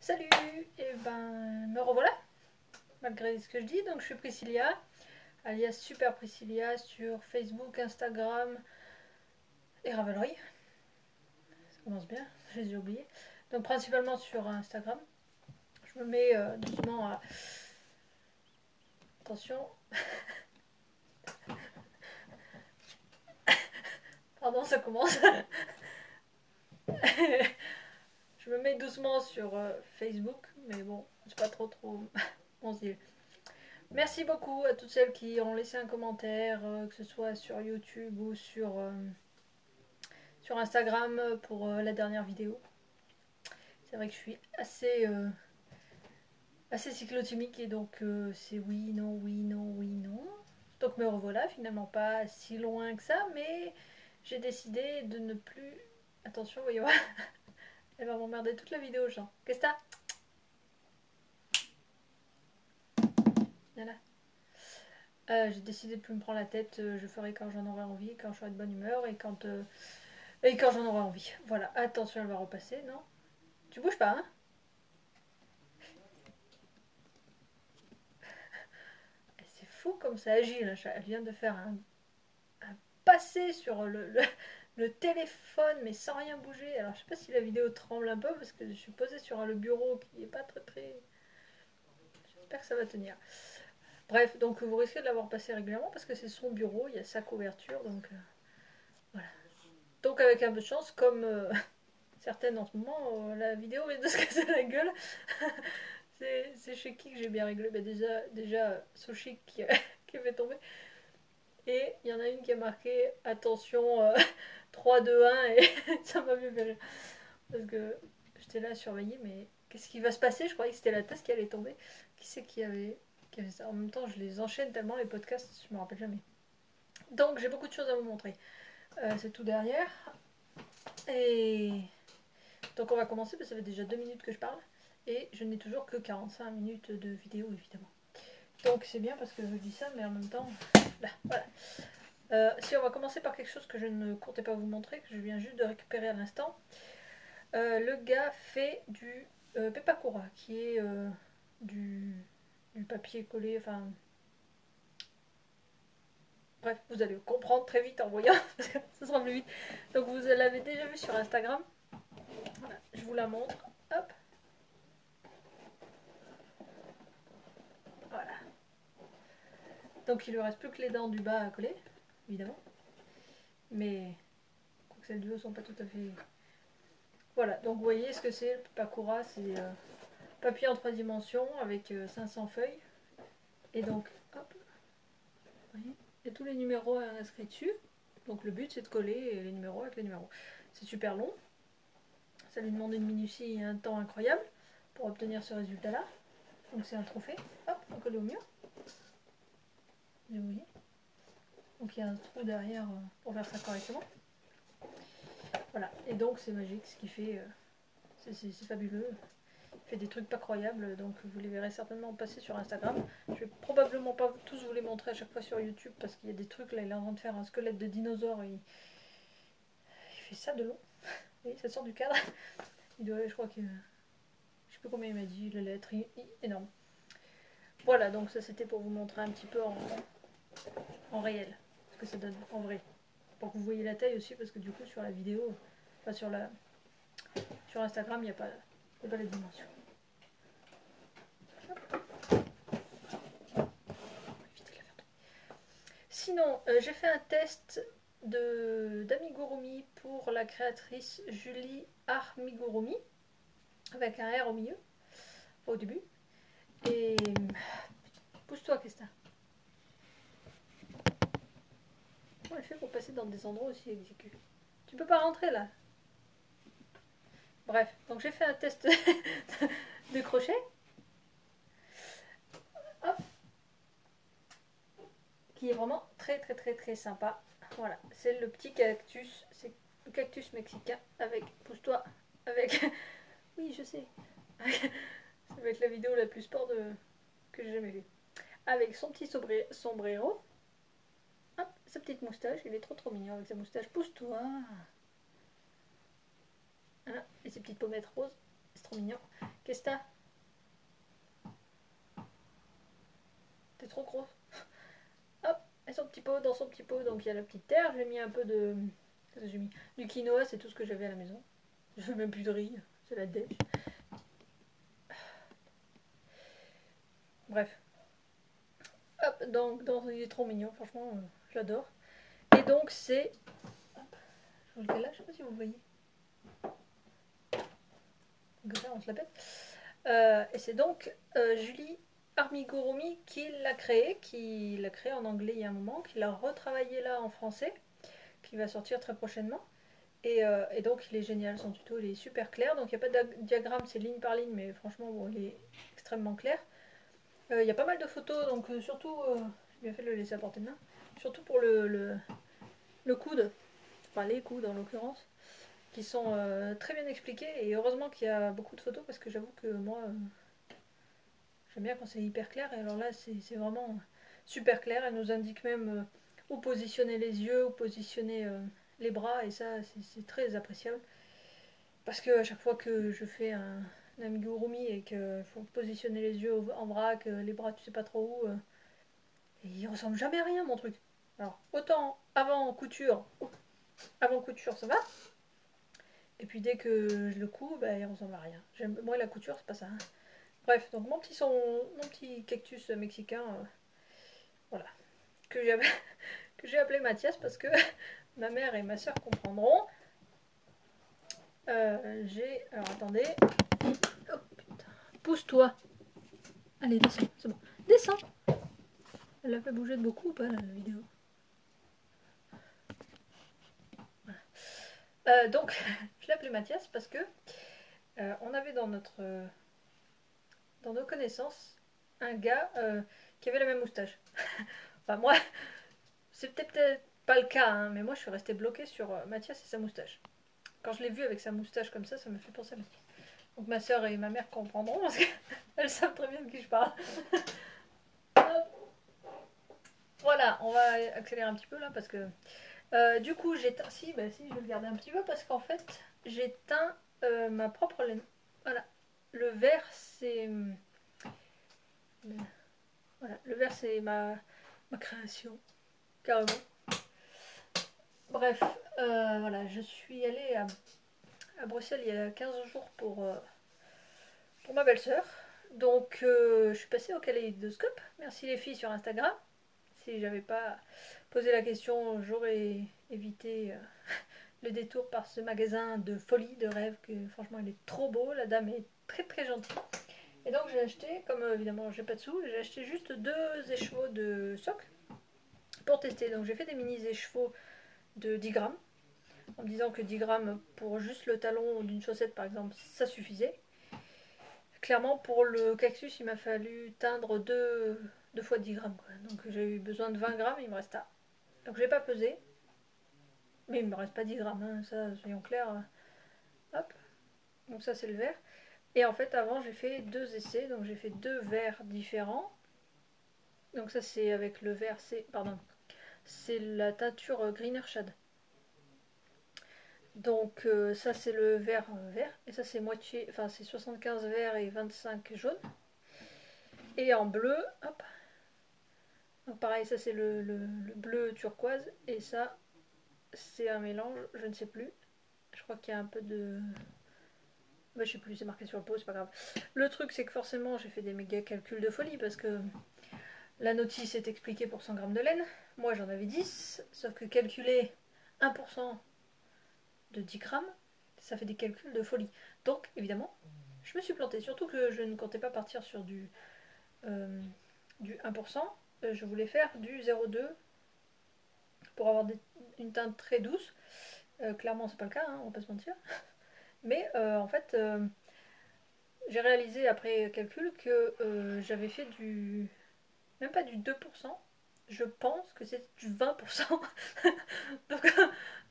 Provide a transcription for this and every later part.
Salut, et ben me revoilà, malgré ce que je dis. Donc je suis Priscilla, alias Super Priscilla sur Facebook, Instagram et Ravelry. Ça commence bien, je les ai oubliés. Donc principalement sur Instagram. Je me mets doucement à... Attention, pardon, ça commence. Je me mets doucement sur Facebook, mais bon, c'est pas trop mon style. Merci beaucoup à toutes celles qui ont laissé un commentaire, que ce soit sur YouTube ou sur Instagram pour la dernière vidéo. C'est vrai que je suis assez cyclotimique et donc c'est oui, non, oui, non, oui, non. Donc me revoilà, finalement pas si loin que ça, mais j'ai décidé de ne plus... Attention, voyez voir, elle va m'emmerder toute la vidéo, genre. Qu'est-ce que t'as? Voilà. J'ai décidé de plus me prendre la tête, je ferai quand j'en aurai envie, quand je serai de bonne humeur et quand j'en aurai envie. Voilà, attention, elle va repasser, non? Tu bouges pas, hein? C'est fou comme ça agit, là. Elle vient de faire un passé sur le téléphone, mais sans rien bouger. Alors, je sais pas si la vidéo tremble un peu, parce que je suis posée sur le bureau qui est pas très... J'espère que ça va tenir. Bref, donc vous risquez de l'avoir passé régulièrement, parce que c'est son bureau, il y a sa couverture, donc... voilà. Donc avec un peu de chance, comme certaines en ce moment, la vidéo risque de se casser la gueule. C'est chez qui que j'ai bien réglé? Bah déjà Sochi qui fait tomber. Et il y en a une qui a marqué attention 3, 2, 1 et ça m'a fait rire. Parce que j'étais là à surveiller, mais qu'est-ce qui va se passer? Je croyais que c'était la tasse qui allait tomber. Qui c'est qui avait ça? En même temps, je les enchaîne tellement les podcasts, je me rappelle jamais. Donc j'ai beaucoup de choses à vous montrer. C'est tout derrière. Et donc on va commencer parce que ça fait déjà 2 minutes que je parle. Et je n'ai toujours que 45 minutes de vidéo évidemment. Donc c'est bien parce que je dis ça, mais en même temps, là, voilà. Si on va commencer par quelque chose que je ne comptais pas vous montrer, que je viens juste de récupérer à l'instant. Le gars fait du Pepakura, qui est du papier collé, enfin... Bref, vous allez comprendre très vite en voyant, parce que ça sera plus vite. Donc vous l'avez déjà vu sur Instagram. Voilà, je vous la montre. Hop. Voilà. Donc il lui reste plus que les dents du bas à coller, évidemment. Mais, quoique celles du haut sont pas tout à fait... Voilà, donc vous voyez ce que c'est le Pepakura, c'est papier en 3 dimensions avec 500 feuilles. Et donc, hop, vous voyez, il y a tous les numéros inscrits dessus. Donc le but c'est de coller les numéros avec les numéros. C'est super long. Ça lui demande une minutie et un temps incroyable pour obtenir ce résultat-là. Donc c'est un trophée. Hop, on colle au mur. Et vous voyez. Donc il y a un trou derrière pour faire ça correctement. Voilà, et donc c'est magique ce qu'il fait. C'est fabuleux. Il fait des trucs pas croyables, donc vous les verrez certainement passer sur Instagram. Je vais probablement pas tous vous les montrer à chaque fois sur YouTube parce qu'il y a des trucs, là il est en train de faire un squelette de dinosaure et il fait ça de long. Vous voyez, ça sort du cadre. Il doit, je crois que... Je sais plus combien il m'a dit, la lettre, énorme. Voilà, donc ça c'était pour vous montrer un petit peu en réel, ce que ça donne en vrai. Pour que vous voyez la taille aussi, parce que du coup sur la vidéo, enfin sur Instagram, il n'y a pas les dimensions. Sinon, j'ai fait un test d'amigurumi pour la créatrice Julie Armigurumi, avec un R au milieu, au début. Et pousse-toi, Christin. Comment elle fait pour passer dans des endroits aussi exigus? Tu peux pas rentrer là. Bref, donc j'ai fait un test de crochet. Hop. Qui est vraiment très sympa. Voilà, c'est le petit cactus, c'est le cactus mexicain avec, pousse-toi, avec, oui je sais, ça va être la vidéo la plus sport que j'ai jamais vue. Avec son petit sombrero, hop, sa petite moustache, il est trop mignon avec sa moustache, pousse-toi. Voilà, et ses petites pommettes roses, c'est trop mignon. Testa, t'es trop grosse. Hop, et son petit pot dans son petit pot. Donc il y a la petite terre. J'ai mis un peu de... Qu'est-ce que j'ai mis? Du quinoa, c'est tout ce que j'avais à la maison. Je fais même plus de riz, c'est la dèche. Bref. Hop, donc il est trop mignon, franchement, j'adore. Et donc c'est... Hop, je vous le fais là, je sais pas si vous le voyez. Comme ça, on se la pète. Et c'est donc Julie Armigurumi qui l'a créé en anglais il y a un moment, qui l'a retravaillé là en français, qui va sortir très prochainement. Et donc il est génial, son tuto il est super clair, donc il n'y a pas de diagramme, c'est ligne par ligne, mais franchement bon, il est extrêmement clair. Il y a pas mal de photos, donc surtout, j'ai bien fait de le laisser à portée de main, surtout pour le coude, enfin les coudes en l'occurrence, qui sont très bien expliqués, et heureusement qu'il y a beaucoup de photos, parce que j'avoue que moi, j'aime bien quand c'est hyper clair, et alors là c'est vraiment super clair, elle nous indique même où positionner les yeux, où positionner les bras, et ça c'est très appréciable. Parce que à chaque fois que je fais un amigurumi et qu'il faut positionner les yeux en vrac, les bras tu sais pas trop où, et il ressemble jamais à rien mon truc. Alors autant avant couture ça va, et puis dès que je le couds, bah, il ressemble à rien. Moi la couture c'est pas ça. Hein. Bref, donc mon petit cactus mexicain, voilà, que j'ai que j'ai appelé Mathias parce que ma mère et ma soeur comprendront. Alors attendez. Oh putain. Pousse-toi. Allez, descends, c'est bon. Descends. Elle l'a fait bouger de beaucoup ou pas là, la vidéo? Voilà. Donc, je l'ai appelé Mathias parce que on avait dans nos connaissances un gars qui avait la même moustache. Enfin moi, c'est peut-être pas le cas, hein, mais moi je suis restée bloquée sur Mathias et sa moustache. Quand je l'ai vu avec sa moustache comme ça me fait penser à Mathias. Donc ma soeur et ma mère comprendront parce qu'elles savent très bien de qui je parle. Voilà, on va accélérer un petit peu là parce que du coup j'ai teint. Si, bah si, je vais le garder un petit peu parce qu'en fait j'ai teint ma propre laine. Voilà, le vert c'est voilà, le vert c'est ma création carrément. Bref, voilà, je suis allée à Bruxelles il y a 15 jours pour ma belle-sœur. Donc je suis passée au kaléidoscope. Merci les filles sur Instagram. Si j'avais pas posé la question, j'aurais évité le détour par ce magasin de folie, de rêve, que franchement il est trop beau. La dame est très très gentille. Et donc j'ai acheté, comme évidemment j'ai pas de sous, j'ai acheté juste 2 écheveaux de socle pour tester. Donc j'ai fait des mini écheveaux de 10 grammes, en me disant que 10 grammes pour juste le talon d'une chaussette par exemple, ça suffisait. Clairement pour le cactus il m'a fallu teindre 2 fois 10 grammes. Quoi. Donc j'ai eu besoin de 20 grammes, il me reste à. Donc j'ai pas pesé, mais il me reste pas 10 grammes, hein, ça soyons clairs. Hop, donc ça c'est le vert. Et en fait avant j'ai fait 2 essais, donc j'ai fait 2 verres différents. Donc ça c'est avec le vert, c'est la teinture Greener Shade. Donc ça c'est le vert vert, et ça c'est moitié, enfin c'est 75 vert et 25 jaune. Et en bleu, hop. Donc pareil, ça c'est le bleu turquoise, et ça c'est un mélange, je ne sais plus. Je crois qu'il y a un peu de... Bah, je sais plus, c'est marqué sur le pot, c'est pas grave. Le truc c'est que forcément j'ai fait des méga calculs de folie parce que la notice est expliquée pour 100 grammes de laine. Moi j'en avais 10, sauf que calculer 1% de 10 grammes, ça fait des calculs de folie. Donc évidemment, je me suis plantée, surtout que je ne comptais pas partir sur du 1%. Je voulais faire du 0,2 pour avoir une teinte très douce. Clairement c'est pas le cas, hein, on va pas se mentir. Mais en fait, j'ai réalisé après calcul que j'avais fait même pas du 2%, je pense que c'est du 20%. donc,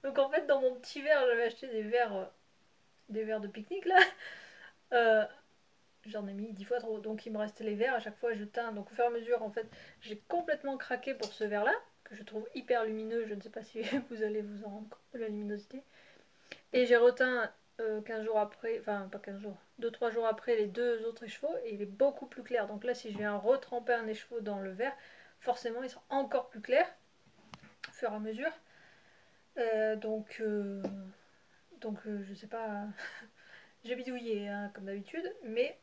donc en fait dans mon petit verre, j'avais acheté des verres de pique-nique là. Euh, J'en ai mis 10 fois trop, donc il me restait les verres, à chaque fois je teins, donc au fur et à mesure en fait j'ai complètement craqué pour ce verre là, que je trouve hyper lumineux, je ne sais pas si vous allez vous en rendre compte de la luminosité, et j'ai reteint 15 jours après, enfin pas 15 jours, 2-3 jours après les deux autres écheveaux et il est beaucoup plus clair. Donc là, si je viens retremper un écheveau dans le verre, forcément il sera encore plus clair au fur et à mesure. Je sais pas, j'ai bidouillé hein, comme d'habitude, mais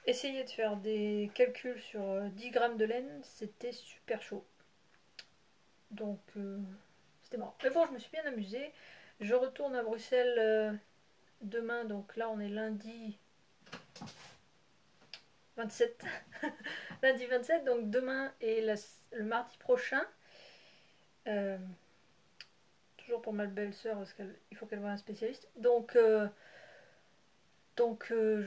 essayer de faire des calculs sur 10 grammes de laine, c'était super chaud. Donc c'était marrant. Mais bon, je me suis bien amusée. Je retourne à Bruxelles demain, donc là on est lundi 27. Lundi 27, donc demain et le mardi prochain. Euh, Toujours pour ma belle-sœur, parce qu'il faut qu'elle voie un spécialiste. Je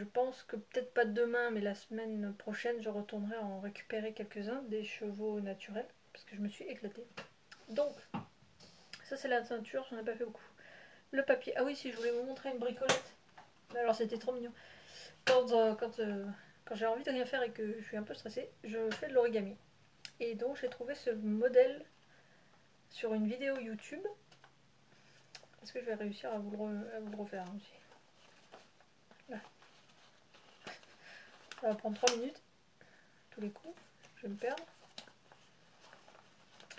pense que peut-être pas demain, mais la semaine prochaine, je retournerai en récupérer quelques-uns des chevaux naturels, parce que je me suis éclatée. Donc, ça c'est la ceinture, j'en ai pas fait beaucoup. Le papier, ah oui, si je voulais vous montrer une bricolette. Alors c'était trop mignon. Quand j'ai envie de rien faire et que je suis un peu stressée, je fais de l'origami. Et donc j'ai trouvé ce modèle sur une vidéo YouTube. Est-ce que je vais réussir à vous le refaire aussi? Là. Ça va prendre 3 minutes. Tous les coups. Je vais me perdre.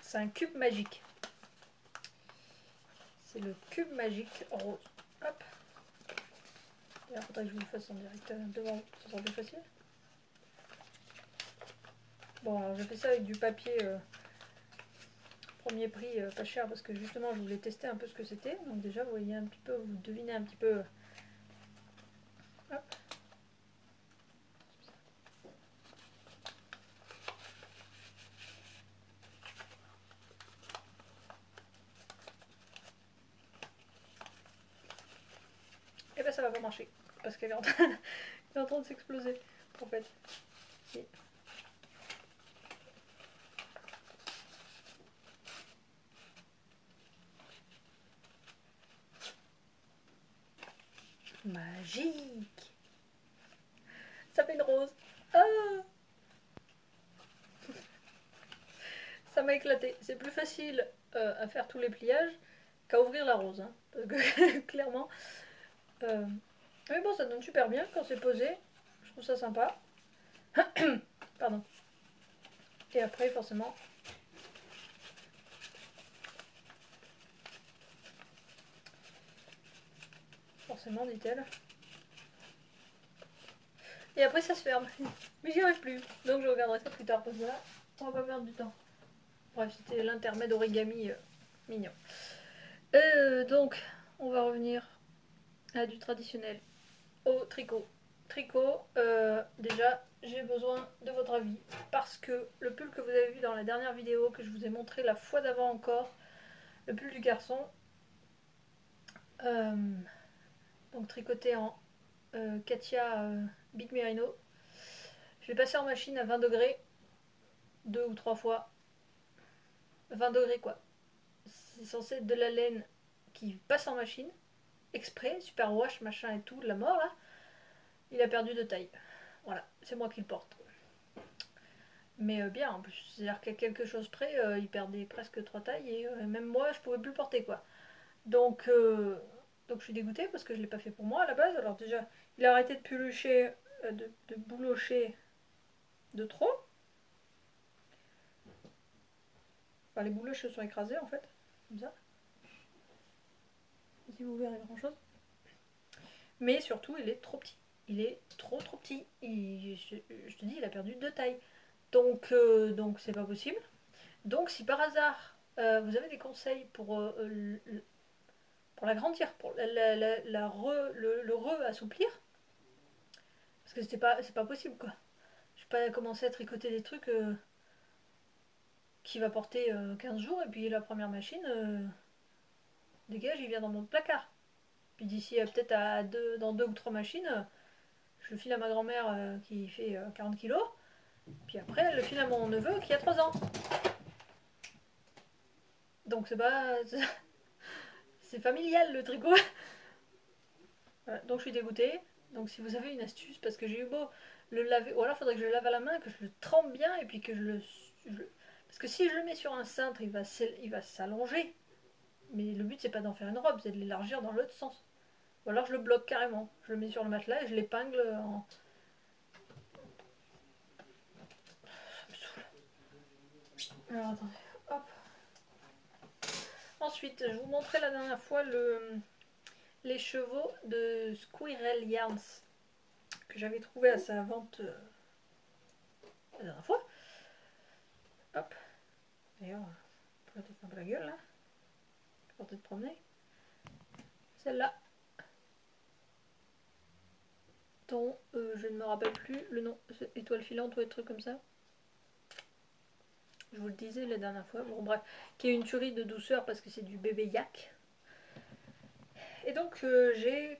C'est un cube magique. C'est le cube magique rose. Hop. Il faudrait que je vous le fasse en direct devant vous. Ça sera plus facile. Bon, alors j'ai fait ça avec du papier premier prix, pas cher, parce que justement je voulais tester un peu ce que c'était. Donc déjà vous voyez un petit peu, vous devinez un petit peu. Hop. Et ben ça va pas marcher, parce qu'elle est est en train de s'exploser en fait. Et... Magique. Ça fait une rose. Ah, ça m'a éclaté. C'est plus facile à faire tous les pliages qu'à ouvrir la rose. Hein, parce que clairement... Mais bon, ça donne super bien quand c'est posé. Je trouve ça sympa. Pardon. Et après, forcément... Forcément, dit-elle. Et après, ça se ferme. Mais j'y arrive plus. Donc je regarderai ça plus tard. Parce que là, on va pas perdre du temps. Bref, c'était l'intermède origami mignon. Donc, on va revenir à du traditionnel. Au tricot. Tricot, déjà, j'ai besoin de votre avis. Parce que le pull que vous avez vu dans la dernière vidéo, que je vous ai montré la fois d'avant encore, le pull du garçon, donc tricoté en Katia Big Merino, je l'ai passé en machine à 20 degrés, 2 ou 3 fois. 20 degrés quoi. C'est censé être de la laine qui passe en machine, exprès, super wash, machin et tout, de la mort là. Il a perdu de taille. Voilà, c'est moi qui le porte. Mais bien en plus, c'est-à-dire qu'à quelque chose près, il perdait presque 3 tailles et même moi je pouvais plus le porter quoi. Donc je suis dégoûtée parce que je l'ai pas fait pour moi à la base. Alors déjà, il a arrêté de pulucher, de boulocher de trop. Enfin les bouloches se sont écrasées en fait, comme ça. Si vous verrez grand chose. Mais surtout, il est trop petit. Il est trop petit. Je te dis, il a perdu de taille. Donc c'est pas possible. Donc si par hasard vous avez des conseils pour l'agrandir, pour le re-assouplir, parce que c'est pas possible quoi. Je vais pas commencer à tricoter des trucs qui va porter 15 jours et puis la première machine, dégage, il vient dans mon placard. Puis d'ici peut-être dans 2 ou 3 machines, je le file à ma grand-mère qui fait 40 kilos. Puis après, elle le file à mon neveu qui a 3 ans. Donc c'est pas... C'est familial le tricot. Voilà, donc je suis dégoûtée. Donc si vous avez une astuce, parce que j'ai eu beau le laver, ou alors il faudrait que je le lave à la main, que je le trempe bien et puis que parce que si je le mets sur un cintre, il va s'allonger. Mais le but c'est pas d'en faire une robe, c'est de l'élargir dans l'autre sens. Ou alors je le bloque carrément. Je le mets sur le matelas et je l'épingle en... Ça me saoule. Alors attendez, hop. Ensuite, je vous montrais la dernière fois les chevaux de Squirrel Yarns que j'avais trouvé à sa vente la dernière fois. Hop. D'ailleurs, on peut peut-être un peu la gueule là. Pour te promener. Celle-là. Dont je ne me rappelle plus le nom. Étoile filante ou des trucs comme ça. Je vous le disais la dernière fois. Bon bref. Qui est une tuerie de douceur parce que c'est du bébé yak. Et donc j'ai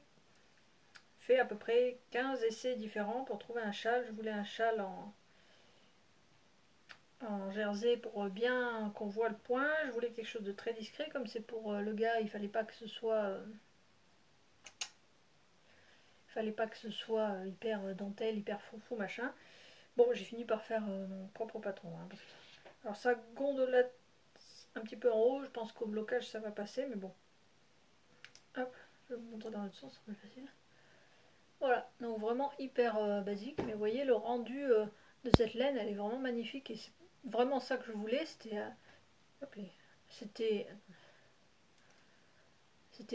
fait à peu près 15 essais différents pour trouver un châle. Je voulais un châle en jersey pour bien qu'on voit le point. Je voulais quelque chose de très discret. Comme c'est pour le gars, il fallait pas que ce soit... hyper dentelle, hyper foufou machin. Bon, j'ai fini par faire mon propre patron. Hein, parce que... Alors ça gondole un petit peu en haut. Je pense qu'au blocage ça va passer, mais bon. Hop, je vais vous montrer dans l'autre sens, c'est plus facile. Voilà, donc vraiment hyper basique. Mais vous voyez, le rendu de cette laine, elle est vraiment magnifique. Et c'est vraiment ça que je voulais. C'était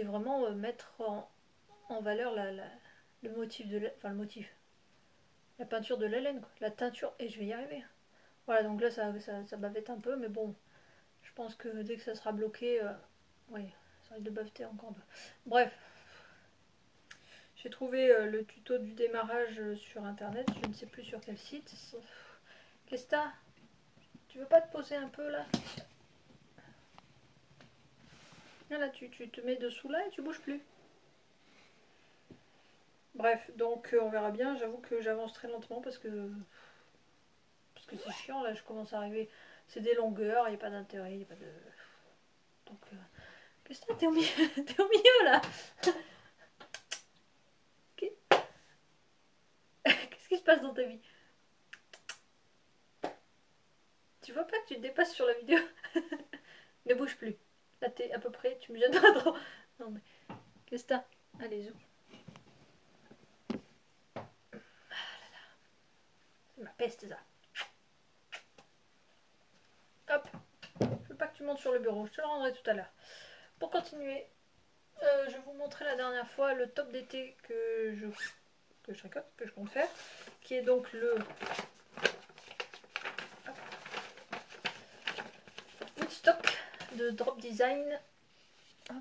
vraiment mettre en valeur le motif de la, enfin le motif, la peinture de la laine, quoi. La teinture, et je vais y arriver. Voilà, donc là ça bavette un peu, mais bon, je pense que dès que ça sera bloqué, oui, ça risque de baveter encore un peu. Bref, j'ai trouvé le tuto du démarrage sur internet, je ne sais plus sur quel site. Qu'est-ce que t'as? Tu veux pas te poser un peu là? Là, tu te mets dessous là et tu bouges plus. Bref, donc on verra bien. J'avoue que j'avance très lentement parce que c'est chiant là. Je commence à arriver. C'est des longueurs, il n'y a pas d'intérêt, il n'y a pas de. Donc, qu'est-ce que t'es au milieu? T'es au milieu là. Qu'est-ce qui se passe dans ta vie? Tu vois pas que tu te dépasses sur la vidéo? Ne bouge plus. Là t'es à peu près, tu me gênes pas trop. Non mais, qu'est-ce que t'as? Allez, zou. C'est ma peste ça. Hop. Je veux pas que tu montes sur le bureau, je te le rendrai tout à l'heure. Pour continuer, je vous montrais la dernière fois le top d'été que je tricote, que je compte faire, qui est donc le Woodstock de Drop Design. Hop.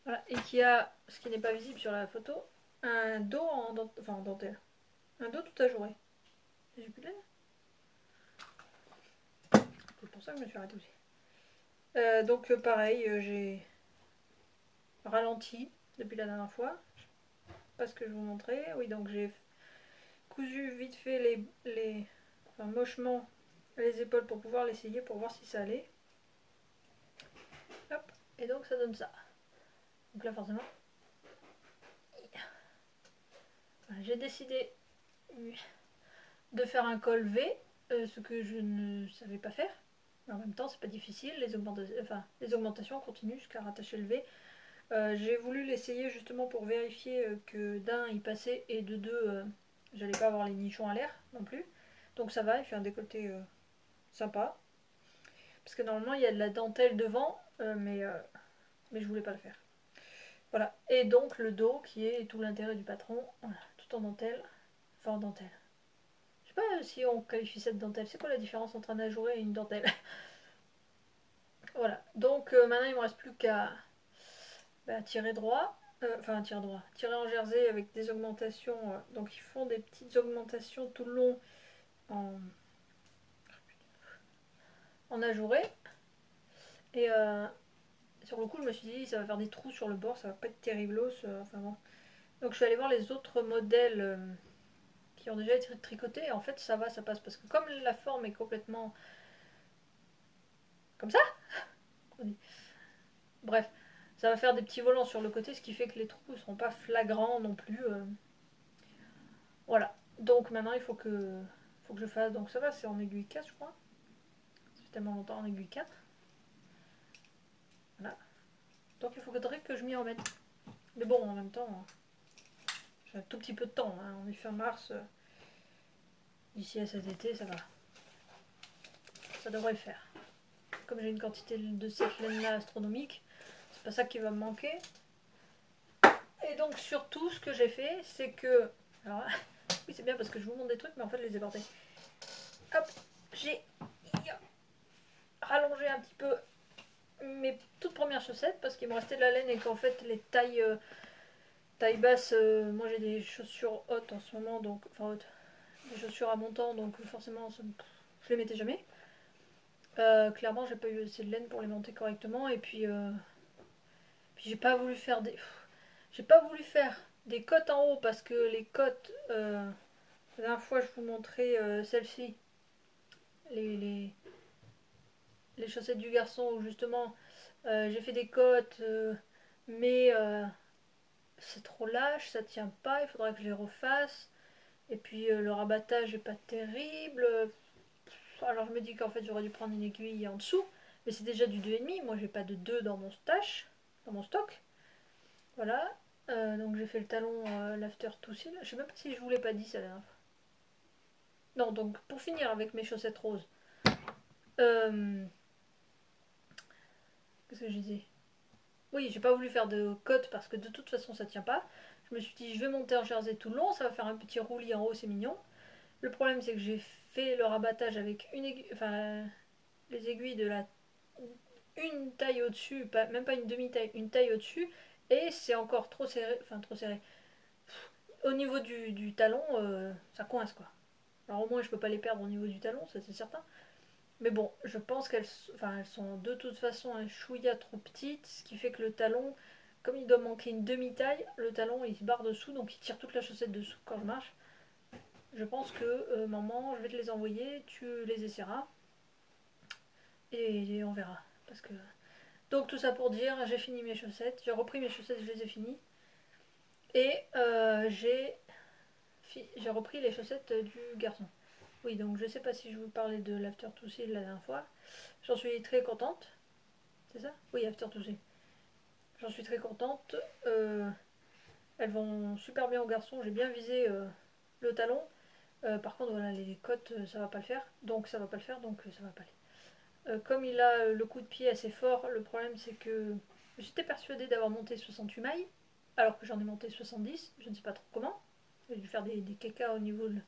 Voilà, et qui a, ce qui n'est pas visible sur la photo, un dos en dentelle. Un dos tout ajouré. J'ai plus de laine. C'est pour ça que je me suis arrêtée aussi. Donc pareil, j'ai ralenti depuis la dernière fois. Pas ce que je vous montrais. Oui, donc j'ai cousu vite fait enfin, mochement les épaules pour pouvoir l'essayer, pour voir si ça allait. Hop, et donc ça donne ça. Donc là forcément, voilà, j'ai décidé de faire un col V, ce que je ne savais pas faire. Mais en même temps, c'est pas difficile, les augmentations continuent jusqu'à rattacher le V. J'ai voulu l'essayer justement pour vérifier que d'un il passait et de deux j'allais pas avoir les nichons à l'air non plus. Donc ça va, il fait un décolleté sympa. Parce que normalement il y a de la dentelle devant, mais je voulais pas le faire. Voilà, et donc le dos qui est tout l'intérêt du patron, voilà, tout en dentelle, enfin en dentelle. Je sais pas si on qualifie ça de dentelle, c'est quoi la différence entre un ajouré et une dentelle? Voilà, donc maintenant il me reste plus qu'à tirer droit, tirer en jersey avec des augmentations, donc ils font des petites augmentations tout le long en ajouré, et sur le coup je me suis dit ça va faire des trous sur le bord, ça va pas être terriblos, enfin bon. Donc je suis allée voir les autres modèles qui ont déjà été tricotés, et en fait ça va, ça passe, parce que comme la forme est complètement comme ça, bref, ça va faire des petits volants sur le côté, ce qui fait que les trous ne seront pas flagrants non plus. Voilà, donc maintenant il faut que je fasse, donc ça va, c'est en aiguille 4 je crois, tellement longtemps en aiguille 4. Voilà. Donc il faudrait que je m'y remette. Mais bon, en même temps, j'ai un tout petit peu de temps. Hein. On est fin mars. D'ici à cet été, ça va. Ça devrait le faire. Comme j'ai une quantité de cette laine-là astronomique, c'est pas ça qui va me manquer. Et donc surtout, ce que j'ai fait, c'est que... Alors, oui, c'est bien parce que je vous montre des trucs, mais en fait, je les ai portés. Hop, j'ai rallongé un petit peu mes toutes premières chaussettes parce qu'il me restait de la laine et qu'en fait, les tailles basses, moi j'ai des chaussures hautes en ce moment, donc enfin hautes, des chaussures à montant, donc forcément, je les mettais jamais. Clairement, j'ai pas eu assez de laine pour les monter correctement, et puis j'ai pas voulu faire des cottes en haut parce que les cottes, la dernière fois je vous montrais celle-ci, les, les chaussettes du garçon où justement j'ai fait des cottes, mais c'est trop lâche, ça tient pas, il faudra que je les refasse. Et puis le rabattage est pas terrible. Alors je me dis qu'en fait j'aurais dû prendre une aiguille en dessous, mais c'est déjà du 2,5. Moi j'ai pas de 2 dans mon stash, dans mon stock. Voilà. Donc j'ai fait le talon l'after to seal. Je sais même pas si je vous l'ai pas dit ça la dernière fois. Non, donc pour finir avec mes chaussettes roses. Qu'est-ce que je disais? Oui, j'ai pas voulu faire de cote parce que de toute façon ça tient pas. Je me suis dit je vais monter en jersey tout le long, ça va faire un petit roulis en haut, c'est mignon. Le problème c'est que j'ai fait le rabattage avec une aiguille, enfin les aiguilles de la une taille au-dessus, même pas une demi-taille, une taille au-dessus, et c'est encore trop serré, enfin trop serré. Au niveau du talon, ça coince quoi. Alors au moins je peux pas les perdre au niveau du talon, ça c'est certain. Mais bon, je pense elles sont de toute façon un chouïa trop petites, ce qui fait que le talon, comme il doit manquer une demi-taille, le talon il se barre dessous, donc il tire toute la chaussette dessous quand je marche. Je pense que maman, je vais te les envoyer, tu les essaieras et on verra. Parce que donc tout ça pour dire, j'ai fini mes chaussettes, j'ai repris mes chaussettes, je les ai finies. Et j'ai repris les chaussettes du garçon. Oui, donc je sais pas si je vous parlais de l'After to Seal la dernière fois. J'en suis très contente. C'est ça? Oui, After to Seal. J'en suis très contente. Elles vont super bien au garçon. J'ai bien visé le talon. Par contre, voilà, les côtes, ça va pas le faire. Donc ça va pas le faire, donc ça va pas aller. Comme il a le coup de pied assez fort, le problème c'est que j'étais persuadée d'avoir monté 68 mailles, alors que j'en ai monté 70, je ne sais pas trop comment. J'ai dû faire des caca au niveau de...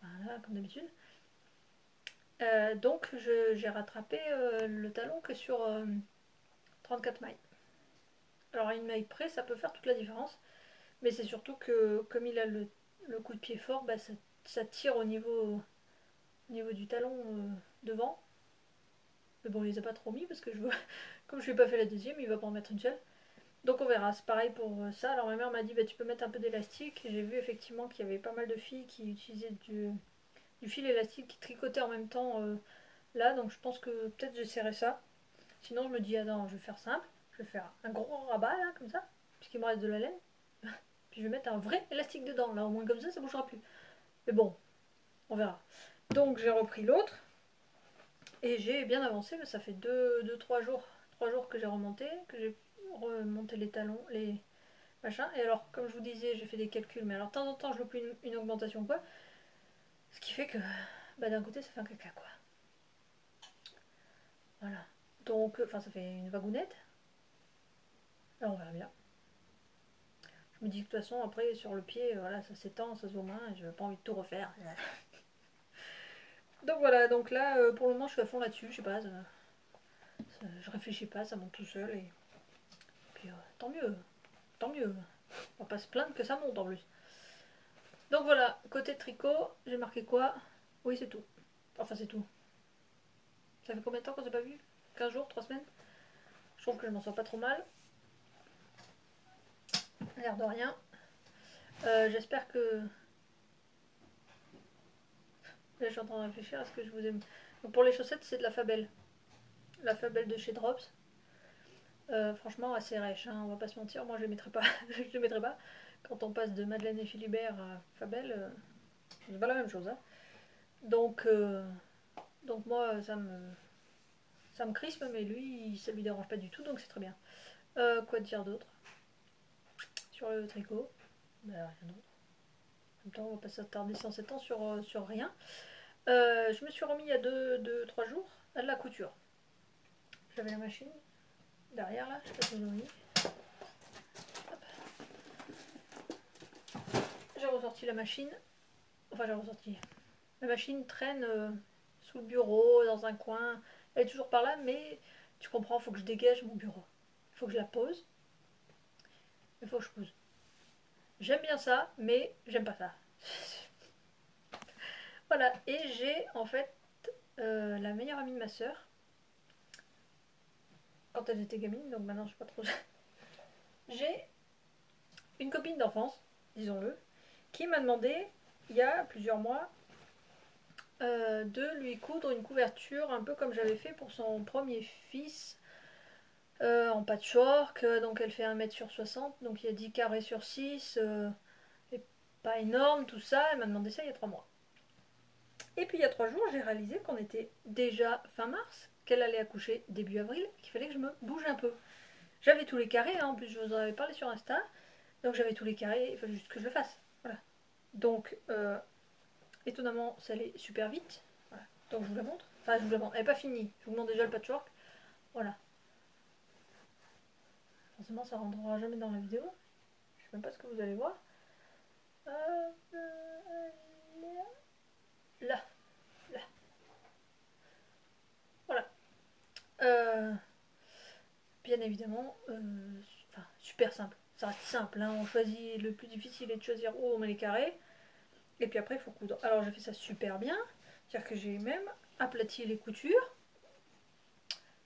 Voilà, comme d'habitude. Donc j'ai rattrapé le talon que sur 34 mailles. Alors à une maille près, ça peut faire toute la différence. Mais c'est surtout que comme il a le coup de pied fort, bah, ça tire au niveau du talon devant. Mais bon, il les a pas trop mis parce que comme je lui ai pas fait la deuxième, il va pas en mettre une seule. Donc on verra, c'est pareil pour ça. Alors ma mère m'a dit bah, tu peux mettre un peu d'élastique. J'ai vu effectivement qu'il y avait pas mal de filles qui utilisaient du fil élastique qui tricotaient en même temps là. Donc je pense que peut-être j'essaierai ça. Sinon je me dis ah non, je vais faire simple. Je vais faire un gros rabat là comme ça, puisqu'il me reste de la laine. Puis je vais mettre un vrai élastique dedans. Là au moins comme ça bougera plus. Mais bon, on verra. Donc j'ai repris l'autre. Et j'ai bien avancé, mais ça fait 3 jours. 3 jours que j'ai remonté, les talons, les machins. Et alors, comme je vous disais, j'ai fait des calculs, mais alors de temps en temps, je loupe une augmentation quoi. Ce qui fait que, bah, d'un côté, ça fait un caca quoi. Voilà. Donc, enfin, ça fait une vagounette. Là, on verra bien. Je me dis que de toute façon, après, sur le pied, voilà, ça s'étend, ça se voit moins, et je n'ai pas envie de tout refaire. Donc voilà, donc là, pour le moment, je suis à fond là-dessus, je sais pas, je réfléchis pas, ça monte tout seul, et puis tant mieux, tant mieux. On va pas se plaindre que ça monte en plus. Donc voilà, côté tricot, j'ai marqué quoi? Oui, c'est tout. Enfin, c'est tout. Ça fait combien de temps qu'on s'est pas vu? 15 jours, 3 semaines? Je trouve que je m'en sors pas trop mal. L'air de rien. J'espère que... Là, je suis en train de réfléchir à ce que je vous aime. Donc pour les chaussettes, c'est de la Fabel. La Fabel de chez Drops. Franchement, assez rêche, hein, on va pas se mentir. Moi, je les mettrai pas. Je les mettrai pas. Quand on passe de Madeleine et Philibert à Fabel, c'est pas la même chose. Hein. Donc moi, ça me... ça me crispe, mais lui, ça lui dérange pas du tout, donc c'est très bien. Quoi dire d'autre sur le tricot? Ben, rien d'autre. En même temps, on va pas s'attarder sans s'étendre sur rien. Je me suis remis il y a 2-3 jours à de la couture. J'avais la machine derrière là, je sais pas si vous voyez. J'ai ressorti la machine. Enfin, j'ai ressorti. La machine traîne sous le bureau, dans un coin. Elle est toujours par là, mais tu comprends, il faut que je dégage mon bureau. Il faut que je la pose. Il faut que je pose. J'aime bien ça, mais j'aime pas ça. Voilà, et j'ai en fait la meilleure amie de ma soeur. Quand elle était gamine, donc maintenant je sais pas trop. J'ai une copine d'enfance, disons-le, qui m'a demandé, il y a plusieurs mois, de lui coudre une couverture un peu comme j'avais fait pour son premier fils en patchwork. Donc elle fait 1 m sur 60, donc il y a 10 carrés sur 6, et pas énorme tout ça. Elle m'a demandé ça il y a 3 mois. Et puis il y a 3 jours, j'ai réalisé qu'on était déjà fin mars, qu'elle allait accoucher début avril, qu'il fallait que je me bouge un peu. J'avais tous les carrés, hein, en plus je vous en avais parlé sur Insta, donc j'avais tous les carrés, il fallait juste que je le fasse. Voilà. Donc étonnamment, ça allait super vite. Voilà. Donc je vous la montre. Enfin, je vous la montre. Elle n'est pas finie. Je vous montre déjà le patchwork. Voilà. Forcément, ça ne rentrera jamais dans la vidéo. Je ne sais même pas ce que vous allez voir. Là. Là. Voilà. Bien évidemment, enfin, super simple. Ça reste simple. Hein. On choisit le plus difficile est de choisir où on met les carrés. Et puis après, il faut coudre. Alors, j'ai fait ça super bien. C'est-à-dire que j'ai même aplati les coutures.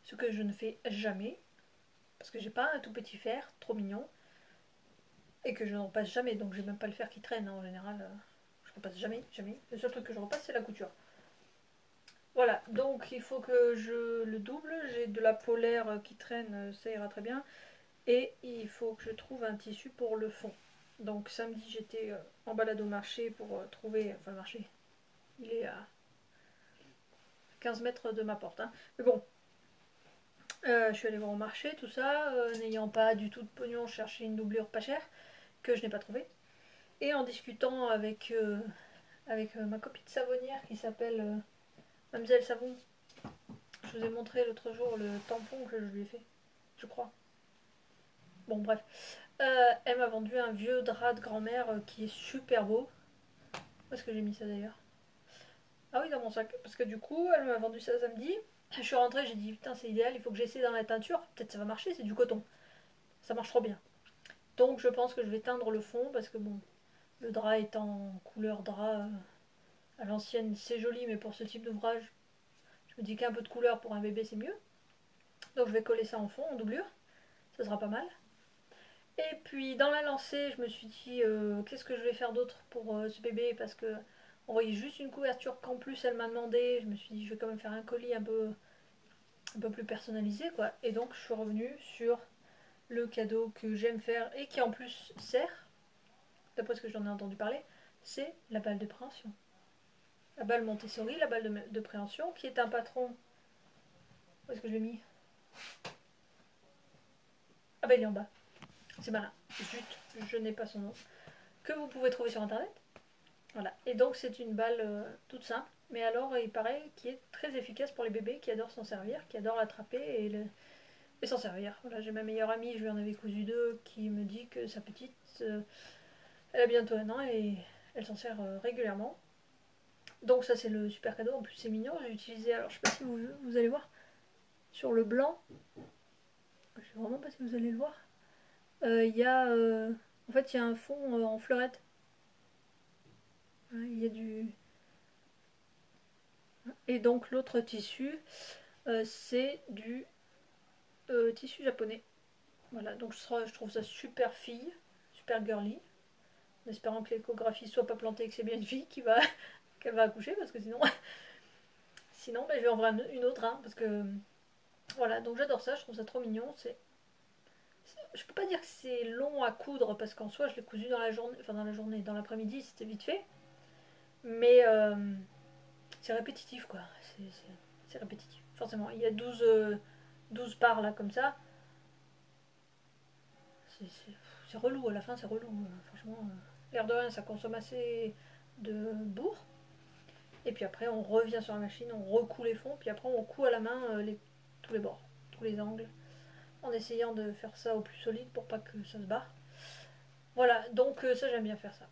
Ce que je ne fais jamais. Parce que j'ai pas un tout petit fer, trop mignon. Et que je ne repasse jamais. Donc, j'ai même pas le fer qui traîne. Hein, en général, je repasse jamais. Le seul truc que je repasse, c'est la couture. Voilà. Donc, il faut que je le double. J'ai de la polaire qui traîne. Ça ira très bien. Et il faut que je trouve un tissu pour le fond. Donc samedi j'étais en balade au marché pour trouver, enfin le marché, il est à 15 mètres de ma porte. Hein. Mais bon, je suis allée voir au marché, tout ça, n'ayant pas du tout de pognon, chercher une doublure pas chère, que je n'ai pas trouvée. Et en discutant avec, ma copine savonnière qui s'appelle Mademoiselle Savon, je vous ai montré l'autre jour le tampon que je lui ai fait, je crois. Bon bref. Elle m'a vendu un vieux drap de grand-mère qui est super beau. Où est-ce que j'ai mis ça d'ailleurs? Ah oui, dans mon sac. Parce que du coup, elle m'a vendu ça samedi. Je suis rentrée, j'ai dit putain, c'est idéal, il faut que j'essaie dans la teinture. Peut-être ça va marcher, c'est du coton. Ça marche trop bien. Donc je pense que je vais teindre le fond parce que bon, le drap est en couleur drap à l'ancienne, c'est joli, mais pour ce type d'ouvrage, je me dis qu'un peu de couleur pour un bébé c'est mieux. Donc je vais coller ça en fond, en doublure. Ça sera pas mal. Et puis dans la lancée, je me suis dit qu'est-ce que je vais faire d'autre pour ce bébé parce que on voyait juste une couverture qu'en plus elle m'a demandé. Je me suis dit je vais quand même faire un colis un peu plus personnalisé quoi. Et donc je suis revenue sur le cadeau que j'aime faire et qui en plus sert, d'après ce que j'en ai entendu parler, c'est la balle de préhension. La balle Montessori, la balle de préhension, qui est un patron. Où est-ce que je l'ai mis? Ah bah il est en bas. C'est malin. Zut, je n'ai pas son nom. Que vous pouvez trouver sur internet. Voilà. Et donc c'est une balle toute simple. Mais alors il paraît qui est très efficace pour les bébés qui adorent s'en servir, qui adorent l'attraper et s'en servir. Voilà, j'ai ma meilleure amie, je lui en avais cousu deux, qui me dit que sa petite, elle a bientôt 1 an et elle s'en sert régulièrement. Donc ça c'est le super cadeau, en plus c'est mignon, j'ai utilisé, alors je sais pas si vous allez voir, sur le blanc, je sais vraiment pas si vous allez le voir, il y a, en fait il y a un fond en fleurette, il y a du... Et donc l'autre tissu, c'est du tissu japonais. Voilà, donc je trouve ça super fille, super girly, en espérant que l'échographie soit pas plantée et que c'est bien une fille qu'elle va accoucher, parce que sinon, sinon ben, je vais en voir une autre, hein, parce que voilà, donc j'adore ça, je trouve ça trop mignon. Je peux pas dire que c'est long à coudre, parce qu'en soi je l'ai cousu dans la journée, enfin dans l'après-midi c'était vite fait, mais c'est répétitif quoi, c'est répétitif. forcément. Il y a 12 parts là comme ça. C'est relou, à la fin c'est relou. Franchement, l'air de rien, ça consomme assez de bourre. Et puis après on revient sur la machine, on recoue les fonds, puis après on coud à la main tous les bords, tous les angles, en essayant de faire ça au plus solide pour pas que ça se barre. Voilà, donc ça j'aime bien faire ça.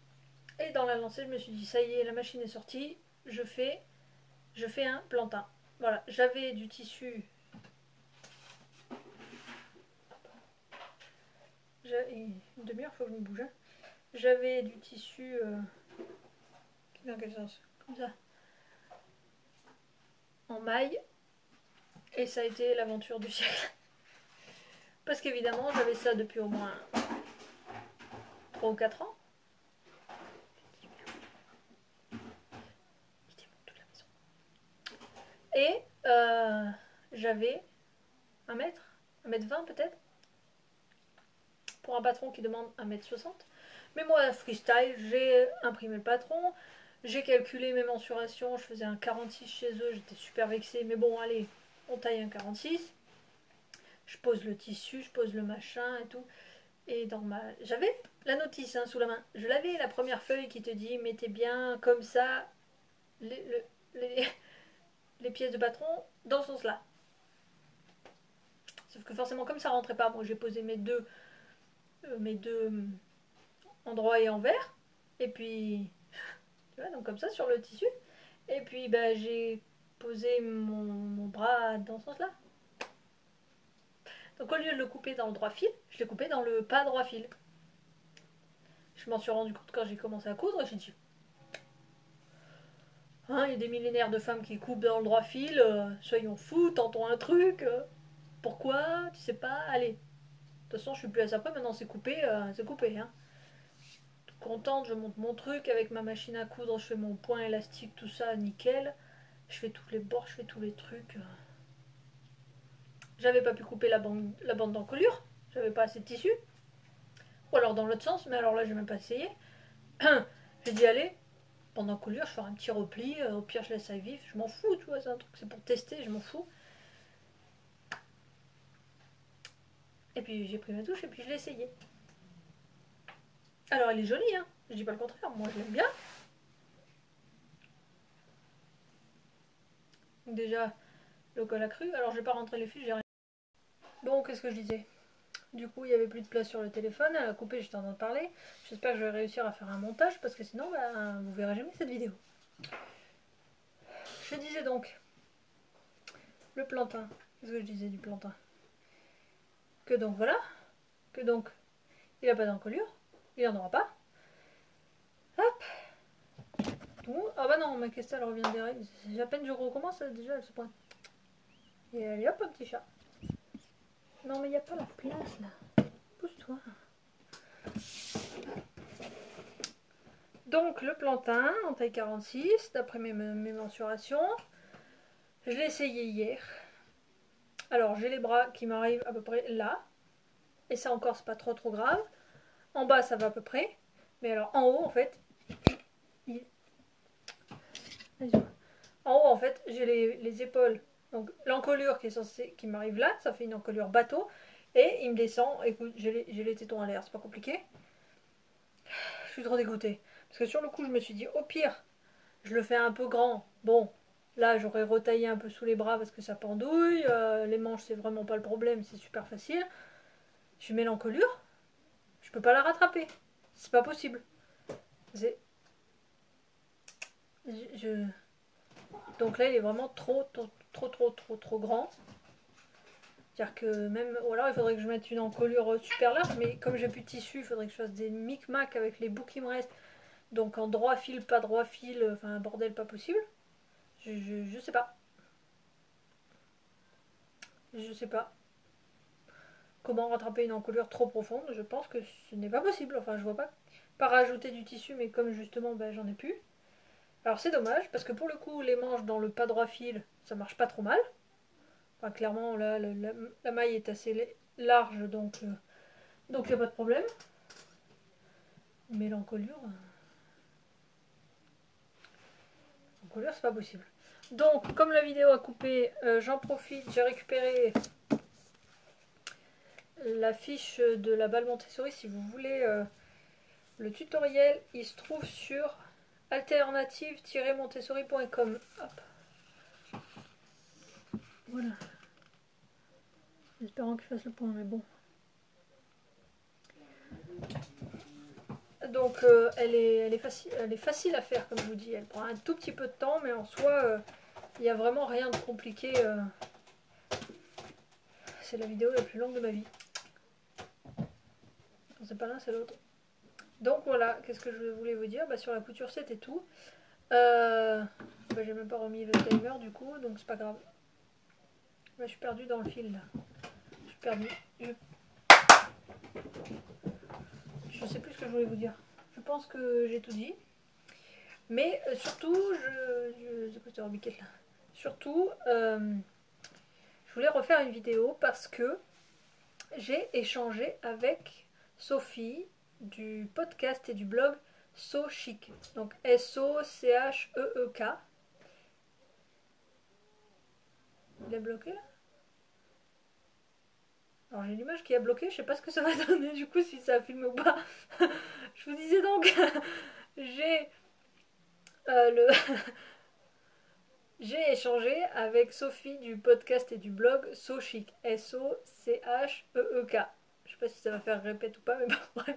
Et dans la lancée je me suis dit ça y est, la machine est sortie, je fais un plantain. Voilà, j'avais du tissu. Une demi-heure, faut que je me bouge. Hein. J'avais du tissu. Dans quel sens? Comme ça. En maille. Et ça a été l'aventure du siècle. Parce qu'évidemment, j'avais ça depuis au moins 3 ou 4 ans. Et j'avais 1 mètre, 1m20 peut-être. Pour un patron qui demande 1m60. Mais moi, freestyle, j'ai imprimé le patron. J'ai calculé mes mensurations. Je faisais un 46 chez eux. J'étais super vexée. Mais bon, allez, on taille un 46. Je pose le tissu, je pose le machin et tout. Et j'avais la notice hein, sous la main. Je l'avais, la première feuille qui te dit mettez bien comme ça les pièces de patron dans ce sens-là. Sauf que forcément, comme ça rentrait pas, moi j'ai posé mes deux endroits et envers. Et puis, tu vois, donc comme ça sur le tissu. Et puis, bah, j'ai posé mon bras dans ce sens-là. Donc au lieu de le couper dans le droit fil, je l'ai coupé dans le pas droit fil. Je m'en suis rendu compte quand j'ai commencé à coudre, j'ai dit hein, il y a des millénaires de femmes qui coupent dans le droit fil, soyons fous, tentons un truc. Pourquoi? Tu sais pas, allez. De toute façon, je suis plus à ça près, maintenant c'est coupé, c'est coupé. Hein. Toute contente, je monte mon truc avec ma machine à coudre, je fais mon point élastique, tout ça, nickel. Je fais tous les bords, je fais tous les trucs. J'avais pas pu couper la bande d'encolure, j'avais pas assez de tissu. Ou alors dans l'autre sens, mais alors là j'ai même pas essayé. J'ai dit allez, bande d'encolure, je fais un petit repli, au pire je laisse ça vif, je m'en fous, tu vois, c'est un truc, c'est pour tester, je m'en fous. Et puis j'ai pris ma touche et puis je l'ai essayé. Alors elle est jolie, hein, je dis pas le contraire, moi je l'aime bien. Déjà, le col a cru, alors je vais pas rentrer les fils, j'ai rien. Bon, qu'est-ce que je disais? Du coup, il n'y avait plus de place sur le téléphone, elle a coupé, j'étais en train de parler. J'espère que je vais réussir à faire un montage parce que sinon, bah, vous verrez jamais cette vidéo. Je disais donc, le plantain. Qu'est-ce que je disais du plantain? Que donc voilà, que donc il n'a pas d'encolure, il n'en aura pas. Hop. Ah bah non, ma question elle revient derrière. À peine je recommence, déjà elle se pointe. Et allez hop, un petit chat. Non mais il n'y a pas la place là. Pousse-toi. Donc le plantain en taille 46, d'après mes mensurations. Je l'ai essayé hier. Alors j'ai les bras qui m'arrivent à peu près là. Et ça encore c'est pas trop grave. En bas ça va à peu près. Mais alors en haut en fait. En haut en fait j'ai les épaules. Donc l'encolure qui m'arrive là, ça fait une encolure bateau. Et il me descend. Écoute, j'ai les tétons à l'air, c'est pas compliqué. Je suis trop dégoûtée. Parce que sur le coup je me suis dit au pire, je le fais un peu grand. Bon. Là, j'aurais retaillé un peu sous les bras parce que ça pendouille. Les manches, c'est vraiment pas le problème, c'est super facile. Je mets l'encolure, je peux pas la rattraper. C'est pas possible. Donc là, il est vraiment trop grand. C'est-à-dire que même. Ou alors, il faudrait que je mette une encolure super large, mais comme j'ai plus de tissu, il faudrait que je fasse des micmacs avec les bouts qui me restent. Donc en droit fil, pas droit fil, enfin un bordel pas possible. Je sais pas. Je sais pas. Comment rattraper une encolure trop profonde? Je pense que ce n'est pas possible. Enfin, je vois pas rajouter du tissu, mais comme justement, ben, j'en ai plus. Alors c'est dommage, parce que pour le coup, les manches dans le pas droit fil, ça marche pas trop mal. Enfin, clairement, là, la maille est assez large, donc il n'y a pas de problème. Mais l'encolure, c'est pas possible. Donc, comme la vidéo a coupé, j'en profite, j'ai récupéré la fiche de la balle Montessori. Si vous voulez le tutoriel, il se trouve sur alternative-montessori.com. Voilà. Espérons qu'il fasse le point, mais bon. Donc elle est facile à faire, comme je vous dis. Elle prend un tout petit peu de temps, mais en soi, il n'y a vraiment rien de compliqué. C'est la vidéo la plus longue de ma vie. C'est pas l'un, c'est l'autre. Donc voilà, qu'est-ce que je voulais vous dire, sur la couture c'était tout. J'ai même pas remis le timer du coup, donc c'est pas grave. Là, je suis perdue dans le fil là. Je suis perdue. Je sais plus ce que je voulais vous dire. Je pense que j'ai tout dit. Mais surtout, surtout, je voulais refaire une vidéo parce que j'ai échangé avec Sophie du podcast et du blog So Chic. Donc SOCHEEK. Il est bloqué là? Alors j'ai l'image qui a bloqué, je sais pas ce que ça va donner du coup si ça a filmé ou pas. Je vous disais donc, j'ai j'ai échangé avec Sophie du podcast et du blog So Chic. SOCHEEK. Je sais pas si ça va faire répète ou pas, mais bon, bref.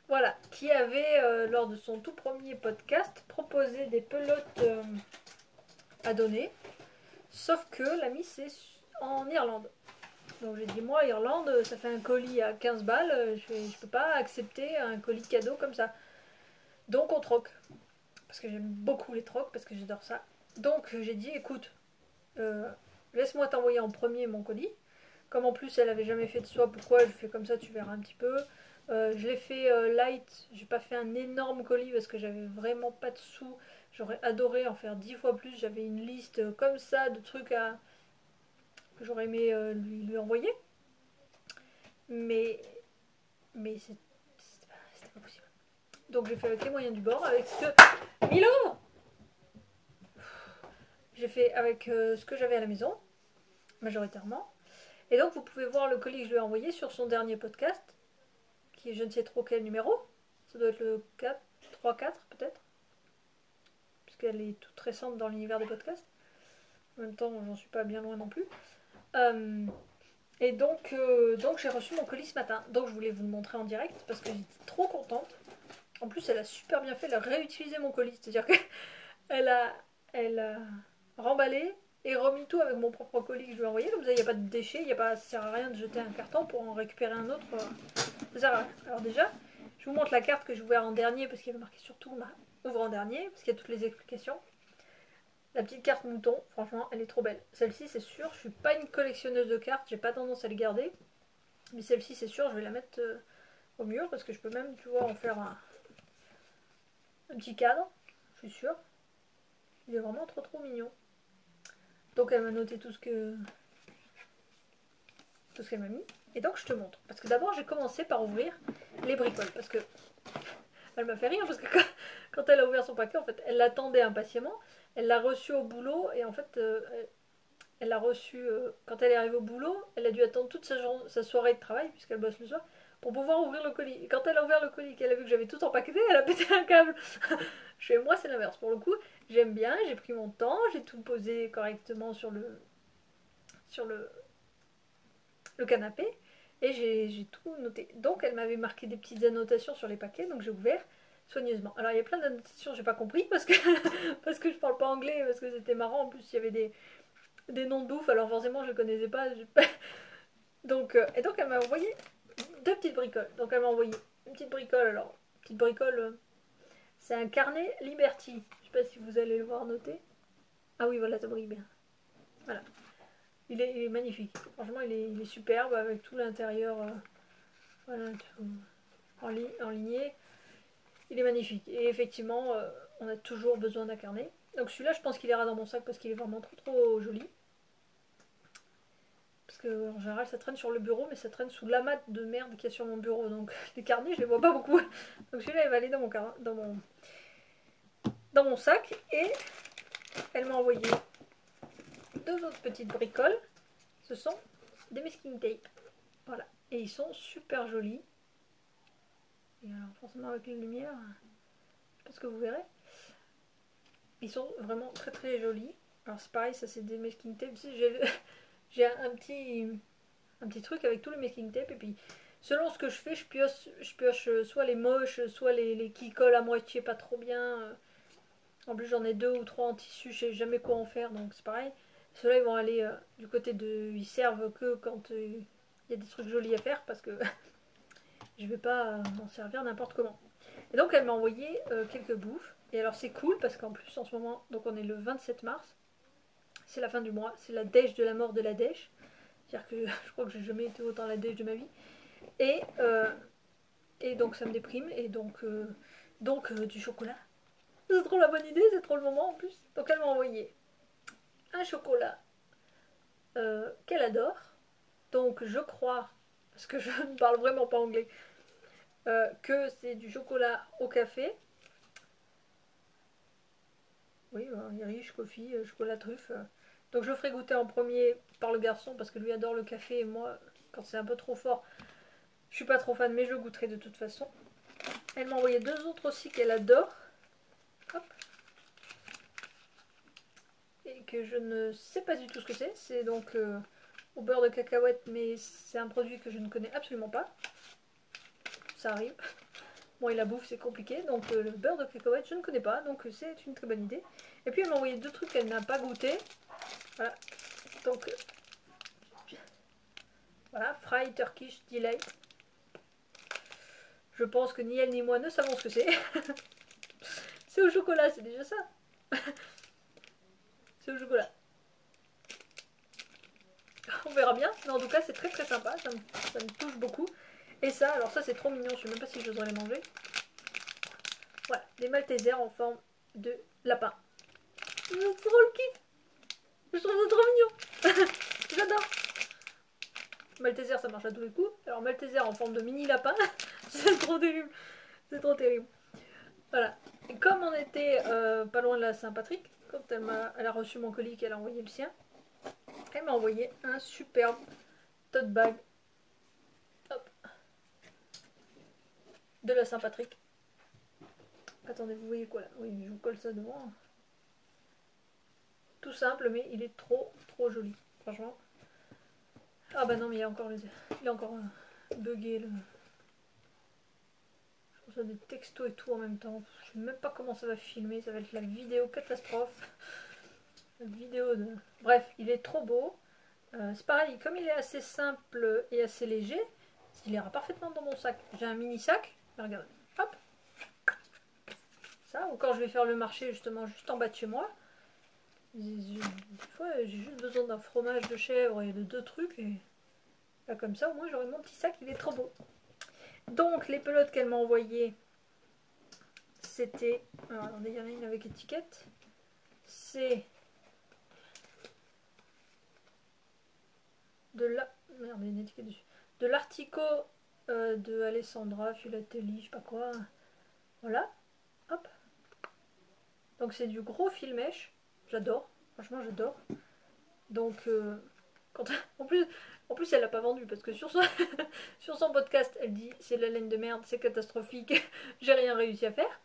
Voilà, qui avait, lors de son tout premier podcast, proposé des pelotes à donner. Sauf que la mise c'est en Irlande. Donc j'ai dit, moi, Irlande, ça fait un colis à 15 balles, je peux pas accepter un colis cadeau comme ça. Donc on troque. Parce que j'aime beaucoup les trocs, parce que j'adore ça. Donc j'ai dit, écoute, laisse-moi t'envoyer en premier mon colis. Comme en plus elle avait jamais fait de soie, pourquoi je fais comme ça, tu verras un petit peu. Je l'ai fait light, j'ai pas fait un énorme colis parce que j'avais vraiment pas de sous. J'aurais adoré en faire 10 fois plus. J'avais une liste comme ça de trucs que j'aurais aimé lui envoyer. Mais c'était pas possible. Donc j'ai fait avec les moyens du bord, avec ce que... Milo, j'ai fait avec ce que j'avais à la maison, majoritairement. Et donc vous pouvez voir le colis que je lui ai envoyé sur son dernier podcast, qui est je ne sais trop quel numéro. Ça doit être le 4, 3-4 peut-être. Puisqu'elle est toute récente dans l'univers des podcasts. En même temps, j'en suis pas bien loin non plus. Et donc j'ai reçu mon colis ce matin. Donc je voulais vous le montrer en direct parce que j'étais trop contente. En plus, elle a super bien fait, elle a réutilisé mon colis. C'est-à-dire qu'elle a remballé et remis tout avec mon propre colis que je lui ai envoyé. Comme ça, il n'y a pas de déchets, ça sert à rien de jeter un carton pour en récupérer un autre. Ça sert à rien. Alors déjà, je vous montre la carte que j'ai ouverte en dernier parce qu'il y avait marqué surtout ouvre en dernier parce qu'il y a toutes les explications. La petite carte mouton, franchement, elle est trop belle. Celle-ci, c'est sûr, je suis pas une collectionneuse de cartes, j'ai pas tendance à les garder. Mais celle-ci, c'est sûr, je vais la mettre au mur parce que je peux même, tu vois, en faire un petit cadre, je suis sûre. Il est vraiment trop mignon. Donc elle m'a noté tout ce qu'elle m'a mis. Et donc je te montre. Parce que d'abord j'ai commencé par ouvrir les bricoles. Parce que elle m'a fait rire parce que quand elle a ouvert son paquet, en fait, elle l'attendait impatiemment. Elle l'a reçu au boulot et en fait, elle l'a reçu quand elle est arrivée au boulot. Elle a dû attendre toute sa soirée de travail puisqu'elle bosse le soir pour pouvoir ouvrir le colis. Et quand elle a ouvert le colis, qu'elle a vu que j'avais tout empaqueté, elle a pété un câble. Moi, c'est l'inverse. Pour le coup, j'aime bien, j'ai pris mon temps, j'ai tout posé correctement sur le canapé et j'ai tout noté. Donc, elle m'avait marqué des petites annotations sur les paquets, donc j'ai ouvert soigneusement. Alors, il y a plein d'annotations, j'ai pas compris parce que je parle pas anglais, parce que c'était marrant. En plus, il y avait des noms de bouffe, alors forcément, je les connaissais pas. Donc, elle m'a envoyé 2 petites bricoles. Donc, elle m'a envoyé une petite bricole. Alors, petite bricole. C'est un carnet Liberty. Je sais pas si vous allez le voir noter. Ah oui, voilà, ça brille bien. Voilà. Il est magnifique. Franchement, il est superbe avec tout l'intérieur voilà, enligné. Il est magnifique. Et effectivement, on a toujours besoin d'un carnet. Donc celui-là, je pense qu'il ira dans mon sac parce qu'il est vraiment trop joli. Parce que en général, ça traîne sur le bureau, mais ça traîne sous l'amas de merde qu'il y a sur mon bureau. Donc les carnets, je les vois pas beaucoup. Donc celui-là, il va aller dans mon sac. Et elle m'a envoyé 2 autres petites bricoles. Ce sont des masking tape. Voilà. Et ils sont super jolis. Et alors forcément avec la lumière, je pense que vous verrez. Ils sont vraiment très très jolis. Alors c'est pareil, ça c'est des masking tape. J'ai un petit truc avec tous les masking tape. Et puis selon ce que je fais, je pioche soit les moches, soit les qui collent à moitié pas trop bien. En plus j'en ai 2 ou 3 en tissu, je sais jamais quoi en faire, donc c'est pareil. Ceux-là ils vont aller du côté de... Ils servent que quand il y a des trucs jolis à faire, parce que je vais pas m'en servir n'importe comment. Et donc elle m'a envoyé quelques bouffes. Et alors c'est cool parce qu'en plus en ce moment, donc on est le 27 mars, c'est la fin du mois, c'est la dèche de la mort de la dèche. C'est-à-dire que je crois que j'ai jamais été autant la dèche de ma vie. Et, donc ça me déprime, et donc du chocolat. C'est trop la bonne idée, c'est trop le moment en plus. Donc elle m'a envoyé un chocolat qu'elle adore. Donc je crois, parce que je ne parle vraiment pas anglais, que c'est du chocolat au café. Oui, Irish coffee, chocolat truffe. Donc je le ferai goûter en premier par le garçon parce que lui adore le café et moi, quand c'est un peu trop fort, je suis pas trop fan, mais je le goûterai de toute façon. Elle m'a envoyé 2 autres aussi qu'elle adore. Hop. Et que je ne sais pas du tout ce que c'est. C'est donc au beurre de cacahuète, mais c'est un produit que je ne connais absolument pas. Ça arrive. Bon, et la bouffe c'est compliqué, donc le beurre de cacahuète je ne connais pas, donc c'est une très bonne idée. Et puis elle m'a envoyé 2 trucs qu'elle n'a pas goûté. Voilà. Donc voilà, Fried Turkish Delight. Je pense que ni elle ni moi ne savons ce que c'est. C'est au chocolat, c'est déjà ça. C'est au chocolat. On verra bien, mais en tout cas c'est très très sympa, ça me touche beaucoup. Et ça, alors ça c'est trop mignon, je sais même pas si j'oserais les manger. Voilà, des Maltesers en forme de lapin. C'est trop le kiff. Je trouve ça trop mignon. J'adore. Malteser ça marche à tous les coups. Alors Malteser en forme de mini lapin, c'est trop terrible. C'est trop terrible. Voilà. Et comme on était pas loin de la Saint-Patrick, quand elle a reçu mon colis, qu'elle a envoyé le sien, elle m'a envoyé un superbe tote bag. Hop. De la Saint-Patrick. Attendez, vous voyez quoi là? Oui, je vous colle ça devant. Tout simple, mais il est trop trop joli. Franchement. Ah bah non, mais il y a encore bugué le... Je reçois des textos et tout en même temps. Je sais même pas comment ça va filmer. Ça va être la vidéo catastrophe. La vidéo de... Bref, il est trop beau. C'est pareil, comme il est assez simple et assez léger, il ira parfaitement dans mon sac. J'ai un mini sac. Regardez. Hop. Ça, ou quand je vais faire le marché justement juste en bas de chez moi. Des fois, j'ai juste besoin d'un fromage de chèvre et de 2 trucs. Et là, comme ça, au moins, j'aurai mon petit sac. Il est trop beau. Donc, les pelotes qu'elle m'a envoyées, c'était... Alors, attendez, il y en a une avec étiquette. C'est... de la... Merde, il y a une étiquette dessus. De l'artico de Alessandra Filatelli, je sais pas quoi. Voilà. Hop. Donc, c'est du gros fil mèche. J'adore. Franchement, j'adore. Donc, en plus, elle l'a pas vendu parce que sur son podcast, elle dit c'est de la laine de merde, c'est catastrophique, j'ai rien réussi à faire.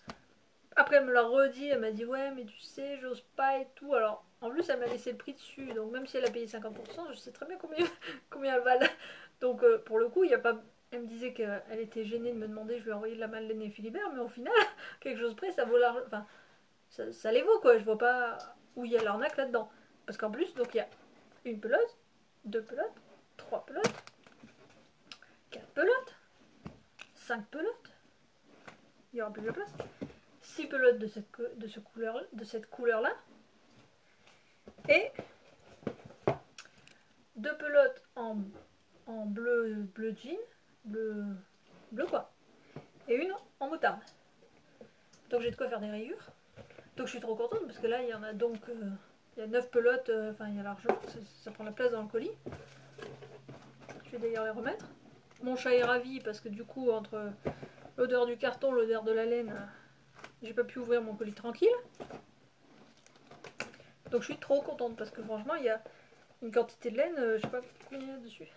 Après, elle me l'a redit, elle m'a dit ouais, mais tu sais, j'ose pas et tout. Alors, en plus, elle m'a laissé le prix dessus, donc même si elle a payé 50%, je sais très bien combien elle valent. Donc, pour le coup, il y a pas. Elle me disait qu'elle était gênée de me demander, je lui ai envoyé de la Madeleine et Philibert, mais au final, quelque chose près, ça vaut l'argent. Enfin, ça les vaut quoi, je vois pas où il y a l'arnaque là-dedans. Parce qu'en plus, donc il y a une pelote, 2 pelotes, 3 pelotes, 4 pelotes, 5 pelotes, il y aura plus de place, 6 pelotes de cette couleur là, et 2 pelotes en bleu jean, bleu quoi, et une en moutarde. Donc j'ai de quoi faire des rayures. Donc je suis trop contente parce que là il y en a donc il y a 9 pelotes, enfin il y a largement, ça prend la place dans le colis. Je vais d'ailleurs les remettre. Mon chat est ravi parce que du coup entre l'odeur du carton, l'odeur de la laine, j'ai pas pu ouvrir mon colis tranquille. Donc je suis trop contente parce que franchement il y a une quantité de laine, je sais pas combien il y a dessus.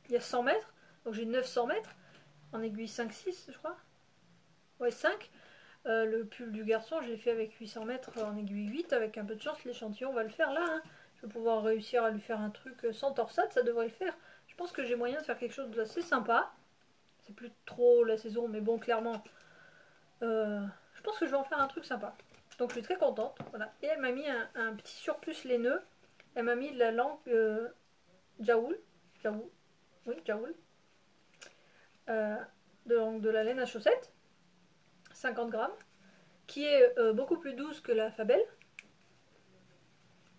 Il y a 100 mètres, donc j'ai 900 mètres en aiguille 5-6 je crois. Ouais 5. Le pull du garçon je l'ai fait avec 800 mètres en aiguille 8, avec un peu de chance l'échantillon va le faire là. Hein. Je vais pouvoir réussir à lui faire un truc sans torsade, ça devrait le faire. Je pense que j'ai moyen de faire quelque chose d'assez sympa. C'est plus trop la saison mais bon clairement je pense que je vais en faire un truc sympa. Donc je suis très contente. Voilà. Et elle m'a mis un petit surplus laineux. Elle m'a mis de la langue Jaoul. Jaoul. Oui, Jaoul. De la laine à chaussettes. 50 grammes. Qui est beaucoup plus douce que la Fabelle.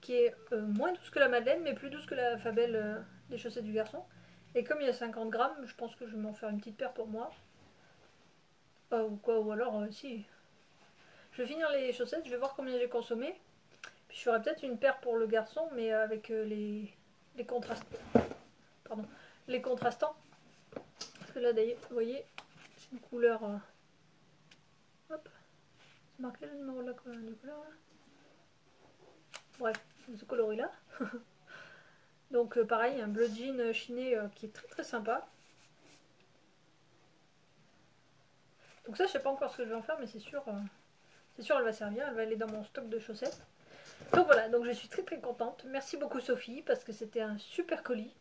Qui est moins douce que la Madeleine, mais plus douce que la Fabelle des chaussettes du garçon. Et comme il y a 50 grammes, je pense que je vais m'en faire une petite paire pour moi. Ou quoi, ou alors, si. Je vais finir les chaussettes, je vais voir combien j'ai consommé. Puis je ferai peut-être une paire pour le garçon, mais avec les contrastes. Pardon. Les contrastants. Parce que là, d'ailleurs, vous voyez, c'est une couleur. Hop. C'est marqué le numéro de la couleur là. Bref, ce coloris là. Donc pareil, un bleu jean chiné qui est très très sympa. Donc ça, je sais pas encore ce que je vais en faire, mais c'est sûr elle va servir, elle va aller dans mon stock de chaussettes. Donc voilà, donc je suis très très contente. Merci beaucoup Sophie, parce que c'était un super colis.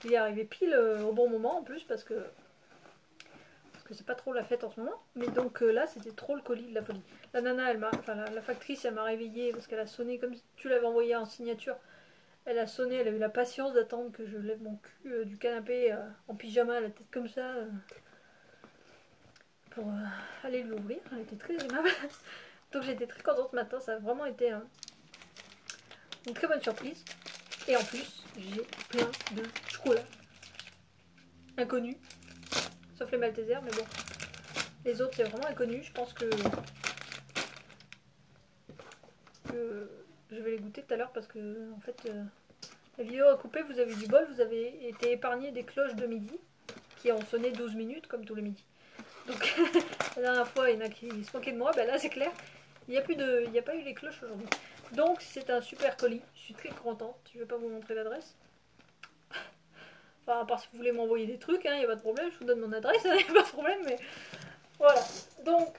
Il est arrivé pile au bon moment en plus, parce que c'est pas trop la fête en ce moment. Mais donc là, c'était trop le colis de la folie. La nana, la factrice, elle m'a réveillée parce qu'elle a sonné comme si tu l'avais envoyé en signature. Elle a sonné, elle a eu la patience d'attendre que je lève mon cul du canapé en pyjama, la tête comme ça, pour aller l'ouvrir. Elle était très aimable. Donc j'étais très contente ce matin, ça a vraiment été une très bonne surprise. Et en plus, j'ai plein de chocolat inconnu, sauf les Maltesers, mais bon. Les autres, c'est vraiment inconnu. Je pense que je vais les goûter tout à l'heure parce que, en fait, la vidéo a coupé, vous avez du bol, vous avez été épargné des cloches de midi qui ont sonné 12 minutes, comme tous les midis. Donc, la dernière fois, il y en a qui se moquaient de moi, ben là, c'est clair. Il n'y a pas eu les cloches aujourd'hui. Donc, c'est un super colis. Je suis très contente. Je ne vais pas vous montrer l'adresse. Enfin, à part si vous voulez m'envoyer des trucs, il n'y a pas de problème. Je vous donne mon adresse, il n'y a pas de problème. Mais voilà. Donc,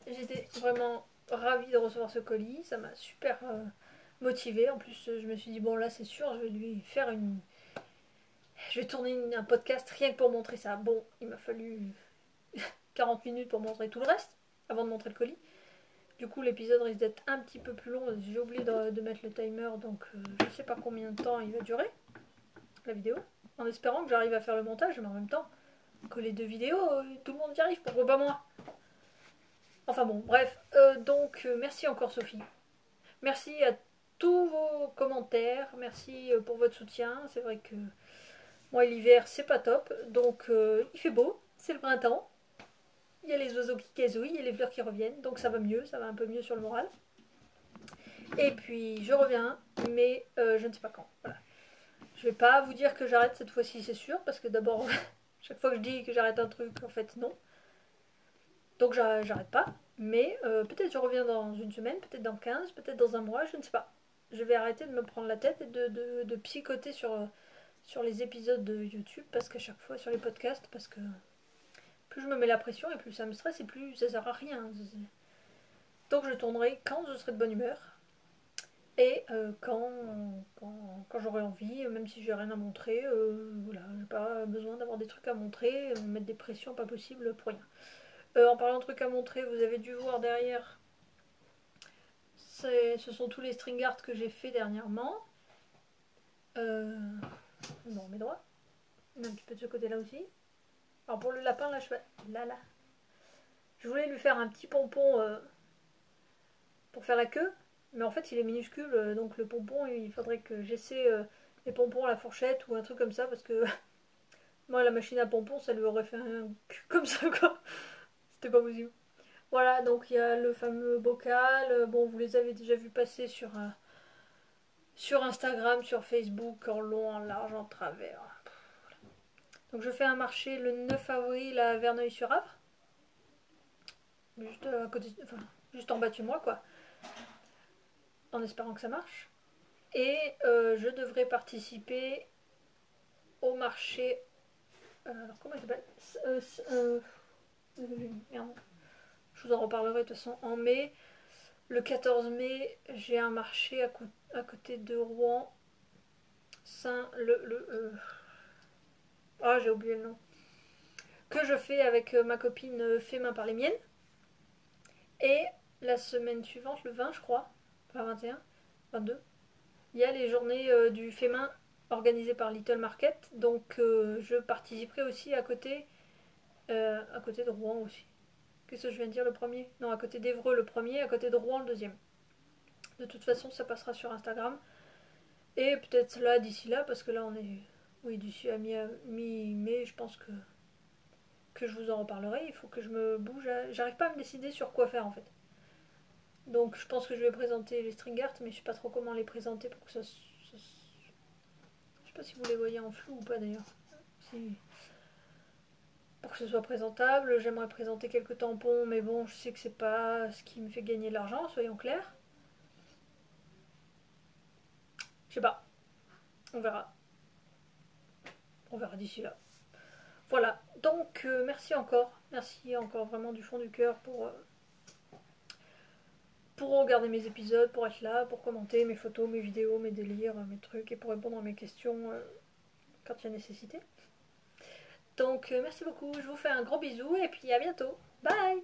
j'étais vraiment ravie de recevoir ce colis. Ça m'a super motivée. En plus, je me suis dit, bon, là, c'est sûr, je vais lui faire une... Je vais tourner un podcast rien que pour montrer ça. Bon, il m'a fallu 40 minutes pour montrer tout le reste, avant de montrer le colis. Du coup, l'épisode risque d'être un petit peu plus long. J'ai oublié de mettre le timer, donc je sais pas combien de temps il va durer, la vidéo. En espérant que j'arrive à faire le montage, mais en même temps, coller deux vidéos, tout le monde y arrive, pourquoi pas moi? Enfin bon, bref. Donc, merci encore Sophie. Merci à tous vos commentaires. Merci pour votre soutien. C'est vrai que moi, l'hiver, c'est pas top. Donc, il fait beau. C'est le printemps. Il y a les oiseaux qui casouillent, il y a les fleurs qui reviennent. Donc, ça va mieux. Ça va un peu mieux sur le moral. Et puis, je reviens. Mais je ne sais pas quand. Voilà. Je vais pas vous dire que j'arrête cette fois-ci, c'est sûr. Parce que d'abord, chaque fois que je dis que j'arrête un truc, en fait, non. Donc, j'arrête pas. Mais peut-être je reviens dans une semaine, peut-être dans 15, peut-être dans un mois, je ne sais pas. Je vais arrêter de me prendre la tête et de psychoter sur les épisodes de YouTube, parce qu'à chaque fois sur les podcasts, parce que plus je me mets la pression et plus ça me stresse et plus ça sert à rien. Donc je tournerai quand je serai de bonne humeur et quand j'aurai envie, même si j'ai rien à montrer. Voilà, j'ai pas besoin d'avoir des trucs à montrer, me mettre des pressions pas possible pour rien. En parlant de trucs à montrer, vous avez dû voir derrière, ce sont tous les string art que j'ai fait dernièrement. Non, mes droits. Un petit peu de ce côté-là aussi. Alors pour le lapin, là, je voulais lui faire un petit pompon pour faire la queue, mais en fait il est minuscule, donc le pompon, il faudrait que j'essaie les pompons à la fourchette ou un truc comme ça, parce que moi la machine à pompons, ça lui aurait fait un cul comme ça, quoi. C'était pas possible. Voilà, donc il y a le fameux bocal. Bon, vous les avez déjà vus passer sur Instagram, sur Facebook, en long, en large, en travers. Donc je fais un marché le 9 avril à Verneuil-sur-Avre. Juste à côté, enfin, juste en bas de chez moi, quoi. en espérant que ça marche. Et je devrais participer au marché. Alors comment il s'appelle merde. Je vous en reparlerai de toute façon en mai. Le 14 mai, j'ai un marché à côté de Rouen. Ah, j'ai oublié le nom. Que je fais avec ma copine Fait main par les miennes. Et la semaine suivante, le 20 je crois, enfin 21, 22, il y a les journées du fait main organisées par Little Market. Donc je participerai aussi à côté de Rouen aussi. Qu'est-ce que je viens de dire le premier? Non, à côté d'Evreux le premier, à côté de Rouen le deuxième. De toute façon, ça passera sur Instagram. Et peut-être là, d'ici là, parce que là on est... Oui, d'ici à mi-mai, je pense que je vous en reparlerai. Il faut que je me bouge. J'arrive pas à me décider sur quoi faire en fait. Donc je pense que je vais présenter les string art, mais je sais pas trop comment les présenter pour que ça... Je sais pas si vous les voyez en flou ou pas d'ailleurs. Si... Pour que ce soit présentable, j'aimerais présenter quelques tampons, mais bon, je sais que c'est pas ce qui me fait gagner de l'argent, soyons clairs. Je sais pas. On verra. On verra d'ici là. Voilà. Donc, merci encore. Merci encore vraiment du fond du cœur pour regarder mes épisodes, pour être là, pour commenter mes photos, mes vidéos, mes délires, mes trucs, et pour répondre à mes questions quand il y a nécessité. Donc, merci beaucoup. Je vous fais un gros bisou, et puis à bientôt. Bye!